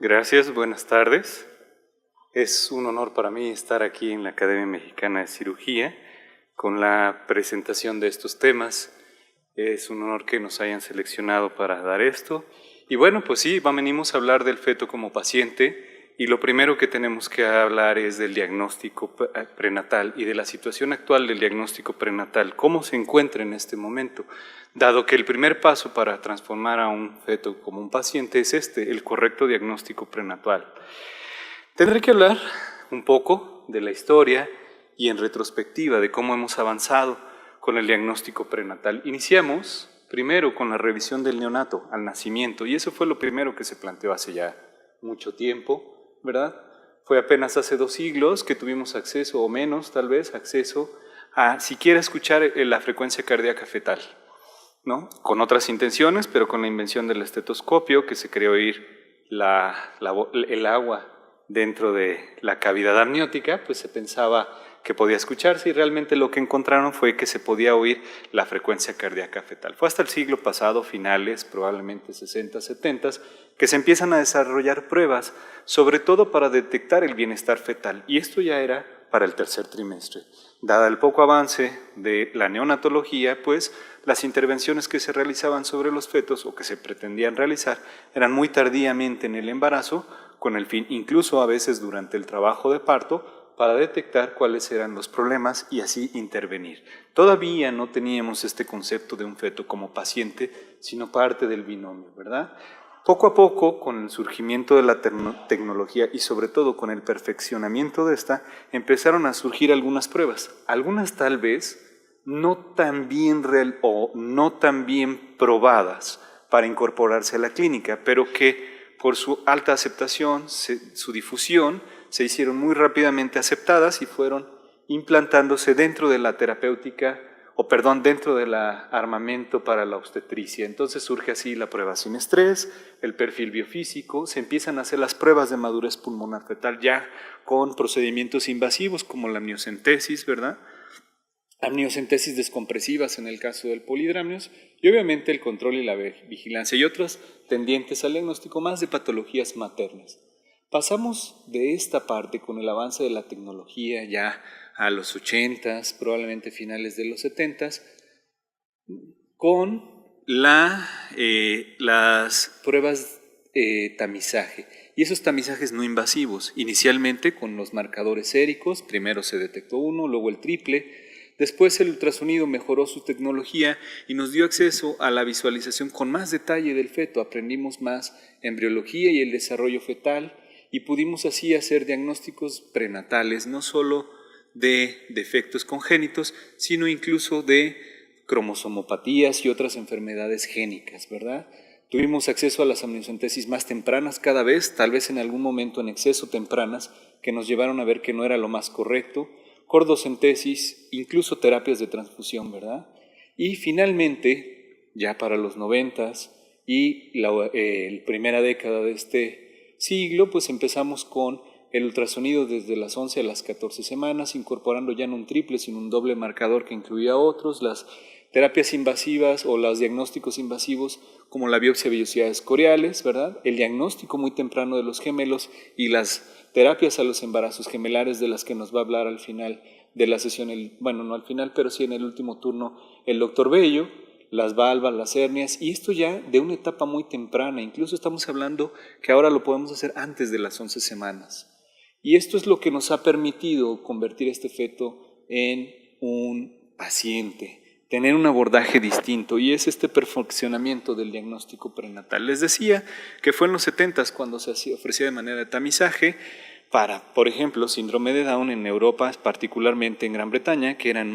Gracias, buenas tardes. Es un honor para mí estar aquí en la Academia Mexicana de Cirugía con la presentación de estos temas. Es un honor que nos hayan seleccionado para dar esto. Y bueno, pues sí, venimos a hablar del feto como paciente y lo primero que tenemos que hablar es del diagnóstico prenatal y de la situación actual del diagnóstico prenatal, cómo se encuentra en este momento, dado que el primer paso para transformar a un feto como un paciente es el correcto diagnóstico prenatal. Tendré que hablar un poco de la historia y en retrospectiva de cómo hemos avanzado con el diagnóstico prenatal. Iniciamos primero con la revisión del neonato al nacimiento y eso fue lo primero que se planteó hace ya mucho tiempo, ¿verdad? Fue apenas hace 2 siglos que tuvimos acceso, o menos tal vez, acceso a siquiera escuchar la frecuencia cardíaca fetal, ¿no? Con otras intenciones, pero con la invención del estetoscopio, que se quería oír el agua dentro de la cavidad amniótica, pues se pensaba que podía escucharse y realmente lo que encontraron fue que se podía oír la frecuencia cardíaca fetal. Fue hasta el siglo pasado, finales, probablemente 60, 70, que se empiezan a desarrollar pruebas, sobre todo para detectar el bienestar fetal, y esto ya era para el tercer trimestre. Dada el poco avance de la neonatología, pues las intervenciones que se realizaban sobre los fetos o que se pretendían realizar eran muy tardíamente en el embarazo, con el fin, incluso a veces durante el trabajo de parto, para detectar cuáles eran los problemas y así intervenir. Todavía no teníamos este concepto de un feto como paciente, sino parte del binomio, ¿verdad? Poco a poco, con el surgimiento de la tecnología y sobre todo con el perfeccionamiento de esta, empezaron a surgir algunas pruebas. Algunas tal vez no tan bien probadas para incorporarse a la clínica, pero que por su alta aceptación, su difusión, se hicieron muy rápidamente aceptadas y fueron implantándose dentro de la terapéutica, dentro del armamento para la obstetricia. Entonces surge así la prueba sin estrés, el perfil biofísico, se empiezan a hacer las pruebas de madurez pulmonar fetal ya con procedimientos invasivos como la amniocentesis, ¿verdad? Amniocentesis descompresivas en el caso del polidramnios y obviamente el control y la vigilancia y otras tendientes al diagnóstico más de patologías maternas. Pasamos de esta parte con el avance de la tecnología ya a los 80s, probablemente finales de los 70s, con las pruebas de tamizaje y esos tamizajes no invasivos, inicialmente con los marcadores séricos, primero se detectó uno, luego el triple. Después el ultrasonido mejoró su tecnología y nos dio acceso a la visualización con más detalle del feto. Aprendimos más embriología y el desarrollo fetal y pudimos así hacer diagnósticos prenatales, no solo de defectos congénitos, sino incluso de cromosomopatías y otras enfermedades génicas, ¿verdad? Tuvimos acceso a las amniocentesis más tempranas cada vez, tal vez en algún momento en exceso tempranas, que nos llevaron a ver que no era lo más correcto, cordocentesis, incluso terapias de transfusión, ¿verdad? Y finalmente, ya para los 90s y la primera década de este siglo, pues empezamos con el ultrasonido desde las 11 a las 14 semanas, incorporando ya no un triple, sino un doble marcador que incluía otros, las terapias invasivas o los diagnósticos invasivos como la biopsia de vellosidades coriales, ¿verdad? El diagnóstico muy temprano de los gemelos y las terapias a los embarazos gemelares de las que nos va a hablar al final de la sesión, no al final, pero sí en el último turno, el doctor Bello, las valvas, las hernias, y esto ya de una etapa muy temprana, incluso estamos hablando que ahora lo podemos hacer antes de las 11 semanas. Y esto es lo que nos ha permitido convertir este feto en un paciente, tener un abordaje distinto, y es este perfeccionamiento del diagnóstico prenatal. Les decía que fue en los 70s cuando se ofrecía de manera de tamizaje para, por ejemplo, síndrome de Down en Europa, particularmente en Gran Bretaña, que eran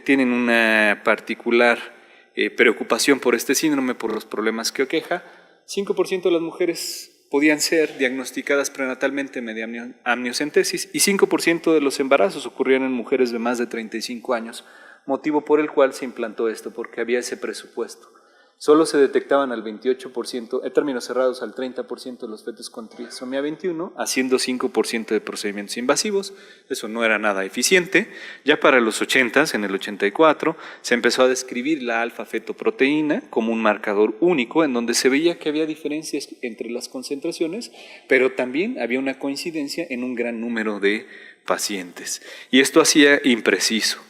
tienen una particular preocupación por este síndrome, por los problemas que aqueja. 5% de las mujeres podían ser diagnosticadas prenatalmente mediante amniocentesis y 5% de los embarazos ocurrían en mujeres de más de 35 años, motivo por el cual se implantó esto, porque había ese presupuesto. Solo se detectaban al 28%, en términos cerrados al 30% de los fetos con trisomía 21, haciendo 5% de procedimientos invasivos. Eso no era nada eficiente. Ya para los 80s, en el 84, se empezó a describir la alfa-fetoproteína como un marcador único en donde se veía que había diferencias entre las concentraciones, pero también había una coincidencia en un gran número de pacientes. Y esto hacía impreciso.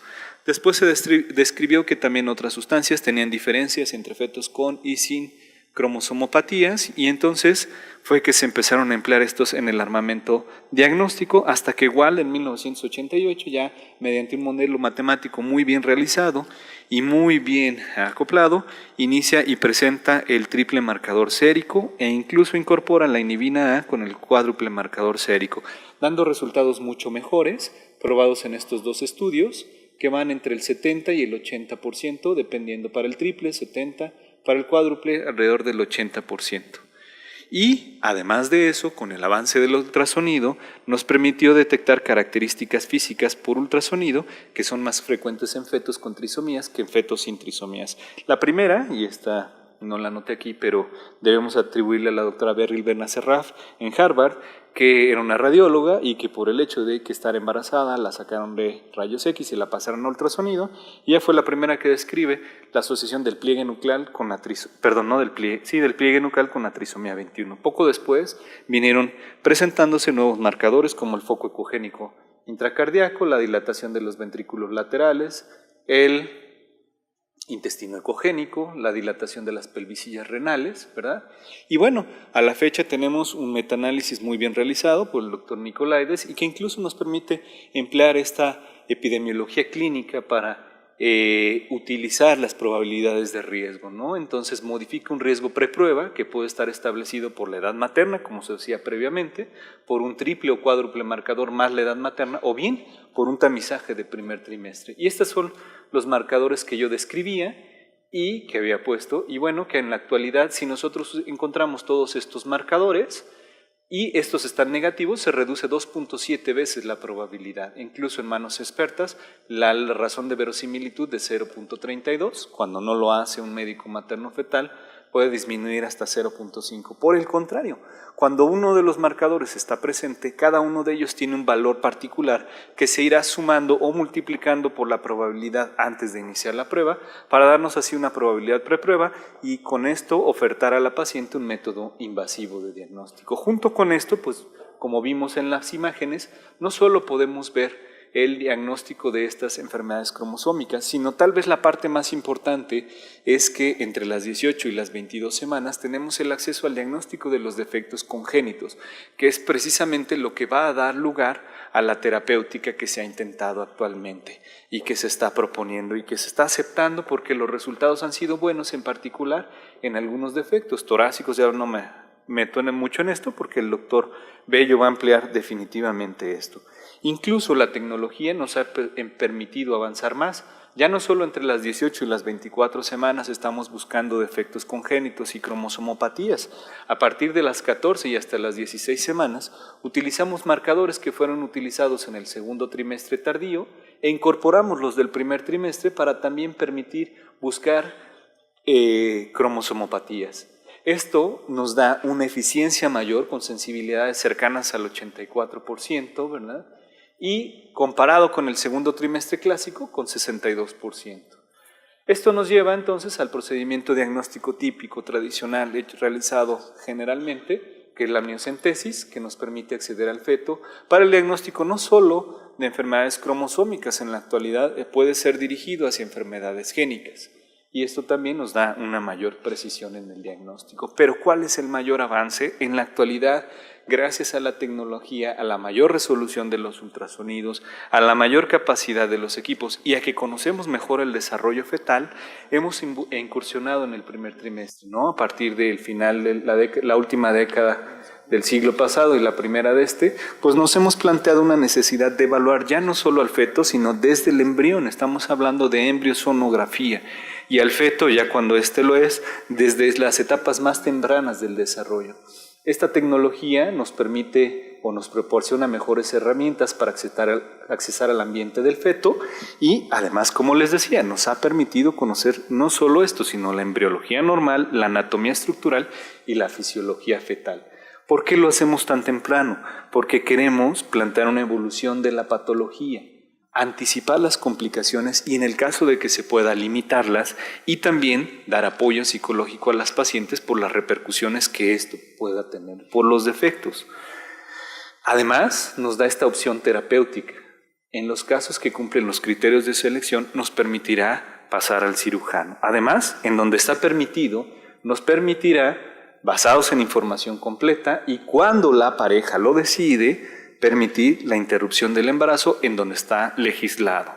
Después se describió que también otras sustancias tenían diferencias entre fetos con y sin cromosomopatías, y entonces fue que se empezaron a emplear estos en el armamento diagnóstico, hasta que igual en 1988, ya mediante un modelo matemático muy bien realizado y muy bien acoplado, inicia y presenta el triple marcador sérico e incluso incorpora la inhibina A con el cuádruple marcador sérico, dando resultados mucho mejores, probados en estos dos estudios, que van entre el 70 y el 80%, dependiendo para el triple, 70%, para el cuádruple, alrededor del 80%. Y, además de eso, con el avance del ultrasonido, nos permitió detectar características físicas por ultrasonido que son más frecuentes en fetos con trisomías que en fetos sin trisomías. La primera, y esta no la anoté aquí, pero debemos atribuirle a la doctora Beryl Benacerraf en Harvard, que era una radióloga y que por el hecho de que estar embarazada la sacaron de rayos X y la pasaron a ultrasonido, y ella fue la primera que describe la asociación del pliegue nuclear con la del pliegue nuclear con la trisomía 21. Poco después vinieron presentándose nuevos marcadores como el foco ecogénico intracardíaco, la dilatación de los ventrículos laterales, el intestino ecogénico, la dilatación de las pelvisillas renales, ¿verdad? Y bueno, a la fecha tenemos un metaanálisis muy bien realizado por el doctor Nicolaides y que incluso nos permite emplear esta epidemiología clínica para utilizar las probabilidades de riesgo, ¿no? Entonces modifica un riesgo preprueba que puede estar establecido por la edad materna, como se decía previamente, por un triple o cuádruple marcador más la edad materna, o bien por un tamizaje de primer trimestre. Y estos son los marcadores que yo describía y que había puesto, y bueno, que en la actualidad, si nosotros encontramos todos estos marcadores y estos están negativos, se reduce 2.7 veces la probabilidad. Incluso en manos expertas, la razón de verosimilitud de 0.32, cuando no lo hace un médico materno-fetal, puede disminuir hasta 0.5. Por el contrario, cuando uno de los marcadores está presente, cada uno de ellos tiene un valor particular que se irá sumando o multiplicando por la probabilidad antes de iniciar la prueba, para darnos así una probabilidad preprueba y con esto ofertar a la paciente un método invasivo de diagnóstico. Junto con esto, pues como vimos en las imágenes, no solo podemos ver el diagnóstico de estas enfermedades cromosómicas, sino tal vez la parte más importante es que entre las 18 y las 22 semanas tenemos el acceso al diagnóstico de los defectos congénitos, que es precisamente lo que va a dar lugar a la terapéutica que se ha intentado actualmente y que se está proponiendo y que se está aceptando porque los resultados han sido buenos, en particular en algunos defectos torácicos. Ya no me meto mucho en esto porque el doctor Bello va a ampliar definitivamente esto. Incluso la tecnología nos ha permitido avanzar más. Ya no solo entre las 18 y las 24 semanas estamos buscando defectos congénitos y cromosomopatías. A partir de las 14 y hasta las 16 semanas utilizamos marcadores que fueron utilizados en el segundo trimestre tardío e incorporamos los del primer trimestre para también permitir buscar cromosomopatías. Esto nos da una eficiencia mayor con sensibilidades cercanas al 84%, ¿verdad? Y comparado con el segundo trimestre clásico, con 62%. Esto nos lleva entonces al procedimiento diagnóstico típico tradicional realizado generalmente, que es la amniocentesis, que nos permite acceder al feto para el diagnóstico no solo de enfermedades cromosómicas. En la actualidad puede ser dirigido hacia enfermedades génicas. Y esto también nos da una mayor precisión en el diagnóstico. Pero ¿cuál es el mayor avance? En la actualidad, gracias a la tecnología, a la mayor resolución de los ultrasonidos, a la mayor capacidad de los equipos y a que conocemos mejor el desarrollo fetal, hemos incursionado en el primer trimestre, ¿no? A partir del final de la última década del siglo pasado y la primera de este, pues nos hemos planteado una necesidad de evaluar ya no solo al feto, sino desde el embrión. Estamos hablando de embriosonografía. Y al feto, ya cuando éste lo es, desde las etapas más tempranas del desarrollo. Esta tecnología nos permite o nos proporciona mejores herramientas para accesar al ambiente del feto y además, como les decía, nos ha permitido conocer no solo esto, sino la embriología normal, la anatomía estructural y la fisiología fetal. ¿Por qué lo hacemos tan temprano? Porque queremos plantear una evolución de la patología, anticipar las complicaciones y en el caso de que se pueda limitarlas y también dar apoyo psicológico a las pacientes por las repercusiones que esto pueda tener por los defectos. Además, nos da esta opción terapéutica. En los casos que cumplen los criterios de selección, nos permitirá pasar al cirujano. Además, en donde está permitido, nos permitirá, basados en información completa y cuando la pareja lo decide, permitir la interrupción del embarazo en donde está legislado.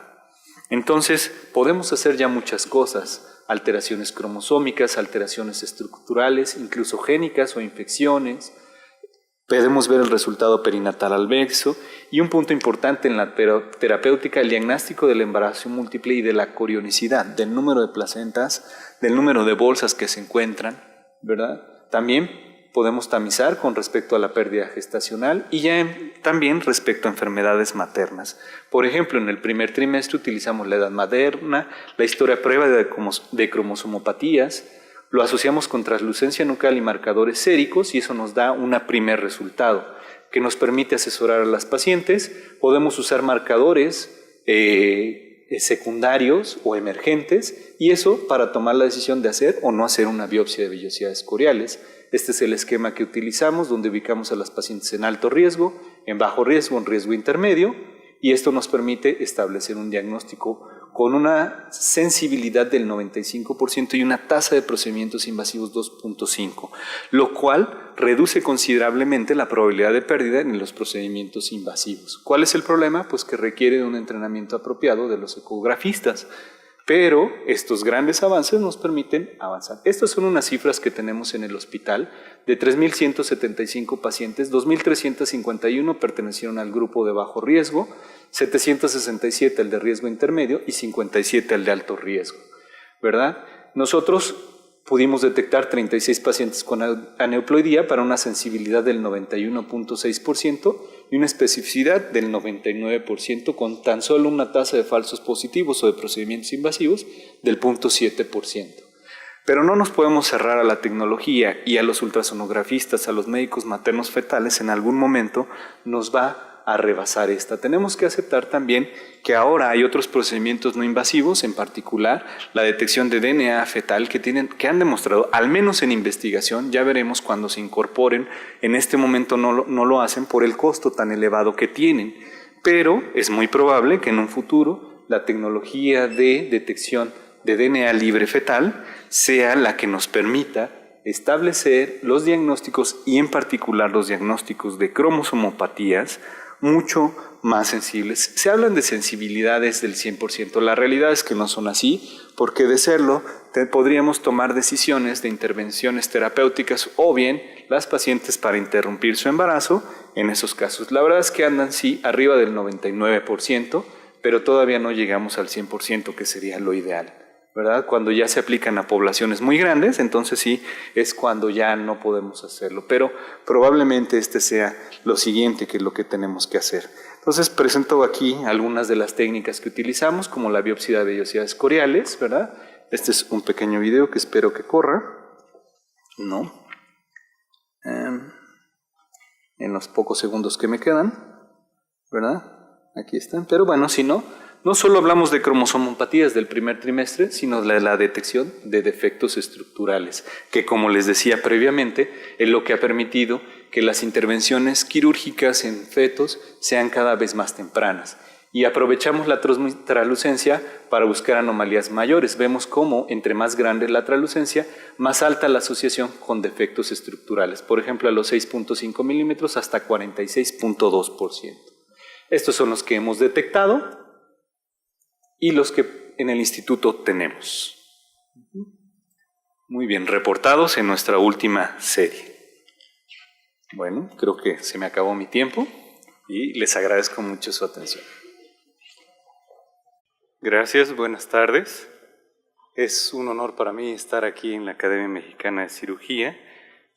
Entonces, podemos hacer ya muchas cosas, alteraciones cromosómicas, alteraciones estructurales, incluso génicas o infecciones. Podemos ver el resultado perinatal adverso y un punto importante en la terapéutica, el diagnóstico del embarazo múltiple y de la corionicidad, del número de placentas, del número de bolsas que se encuentran, ¿verdad? También podemos tamizar con respecto a la pérdida gestacional y también respecto a enfermedades maternas. Por ejemplo, en el primer trimestre utilizamos la edad materna, la historia prueba de cromosomopatías, lo asociamos con translucencia nucal y marcadores séricos y eso nos da un primer resultado que nos permite asesorar a las pacientes. Podemos usar marcadores secundarios o emergentes y eso para tomar la decisión de hacer o no hacer una biopsia de vellosidades coriales. Este es el esquema que utilizamos donde ubicamos a las pacientes en alto riesgo, en bajo riesgo, en riesgo intermedio y esto nos permite establecer un diagnóstico con una sensibilidad del 95% y una tasa de procedimientos invasivos 2.5, lo cual reduce considerablemente la probabilidad de pérdida en los procedimientos invasivos. ¿Cuál es el problema? Pues que requiere de un entrenamiento apropiado de los ecografistas. Pero estos grandes avances nos permiten avanzar. Estas son unas cifras que tenemos en el hospital. De 3.175 pacientes, 2.351 pertenecieron al grupo de bajo riesgo, 767 al de riesgo intermedio y 57 al de alto riesgo, ¿verdad? Nosotros pudimos detectar 36 pacientes con aneuploidía para una sensibilidad del 91.6% y una especificidad del 99% con tan solo una tasa de falsos positivos o de procedimientos invasivos del 0.7%. Pero no nos podemos cerrar a la tecnología y a los ultrasonografistas, a los médicos maternos fetales, en algún momento nos va a rebasar esta. Tenemos que aceptar también que ahora hay otros procedimientos no invasivos, en particular la detección de DNA fetal que han demostrado, al menos en investigación, ya veremos cuando se incorporen, en este momento no lo hacen por el costo tan elevado que tienen, pero es muy probable que en un futuro la tecnología de detección de DNA libre fetal sea la que nos permita establecer los diagnósticos y en particular los diagnósticos de cromosomopatías mucho más sensibles. Se hablan de sensibilidades del 100%. La realidad es que no son así, porque de serlo podríamos tomar decisiones de intervenciones terapéuticas o bien las pacientes para interrumpir su embarazo en esos casos. La verdad es que andan sí arriba del 99%, pero todavía no llegamos al 100%, que sería lo ideal, ¿verdad? Cuando ya se aplican a poblaciones muy grandes, entonces sí es cuando ya no podemos hacerlo, pero probablemente este sea lo siguiente que es lo que tenemos que hacer. Entonces presento aquí algunas de las técnicas que utilizamos, como la biopsia de vellosidades coriales, ¿verdad? Este es un pequeño video que espero que corra, ¿no? En los pocos segundos que me quedan, ¿verdad? Aquí están, pero bueno, si no, no solo hablamos de cromosomopatías del primer trimestre, sino de la detección de defectos estructurales, que como les decía previamente, es lo que ha permitido que las intervenciones quirúrgicas en fetos sean cada vez más tempranas. Y aprovechamos la translucencia para buscar anomalías mayores. Vemos cómo entre más grande la translucencia, más alta la asociación con defectos estructurales. Por ejemplo, a los 6.5 milímetros hasta 46.2%. Estos son los que hemos detectado y los que en el instituto tenemos. Muy bien, reportados en nuestra última serie. Bueno, creo que se me acabó mi tiempo y les agradezco mucho su atención. Gracias, buenas tardes. Es un honor para mí estar aquí en la Academia Mexicana de Cirugía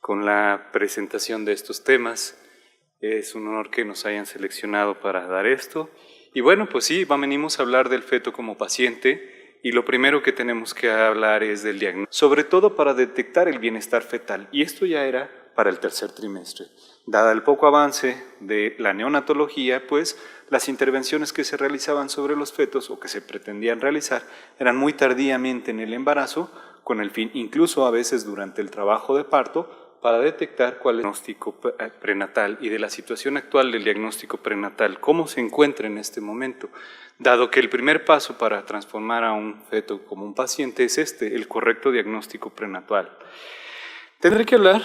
con la presentación de estos temas. Es un honor que nos hayan seleccionado para dar esto. Y bueno, pues sí, venimos a hablar del feto como paciente y lo primero que tenemos que hablar es del diagnóstico, sobre todo para detectar el bienestar fetal. Y esto ya era para el tercer trimestre. Dada el poco avance de la neonatología, pues las intervenciones que se realizaban sobre los fetos o que se pretendían realizar eran muy tardíamente en el embarazo, con el fin, incluso a veces durante el trabajo de parto, para detectar cuál es el diagnóstico prenatal y de la situación actual del diagnóstico prenatal, cómo se encuentra en este momento, dado que el primer paso para transformar a un feto como un paciente es el correcto diagnóstico prenatal. Tendré que hablar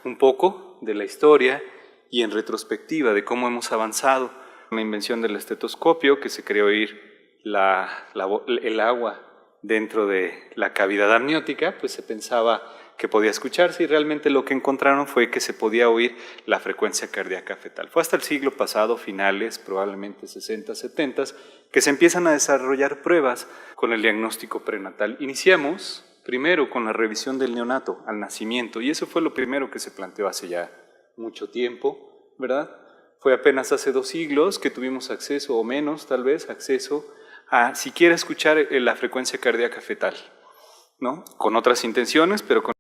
un poco de la historia y en retrospectiva de cómo hemos avanzado. La invención del estetoscopio, que se creó oír el agua dentro de la cavidad amniótica, pues se pensaba que podía escucharse y realmente lo que encontraron fue que se podía oír la frecuencia cardíaca fetal. Fue hasta el siglo pasado, finales, probablemente 60, 70, que se empiezan a desarrollar pruebas con el diagnóstico prenatal. Iniciamos primero con la revisión del neonato al nacimiento y eso fue lo primero que se planteó hace ya mucho tiempo, ¿verdad? Fue apenas hace 2 siglos que tuvimos acceso, o menos tal vez, acceso a siquiera escuchar la frecuencia cardíaca fetal, ¿no? Con otras intenciones, pero con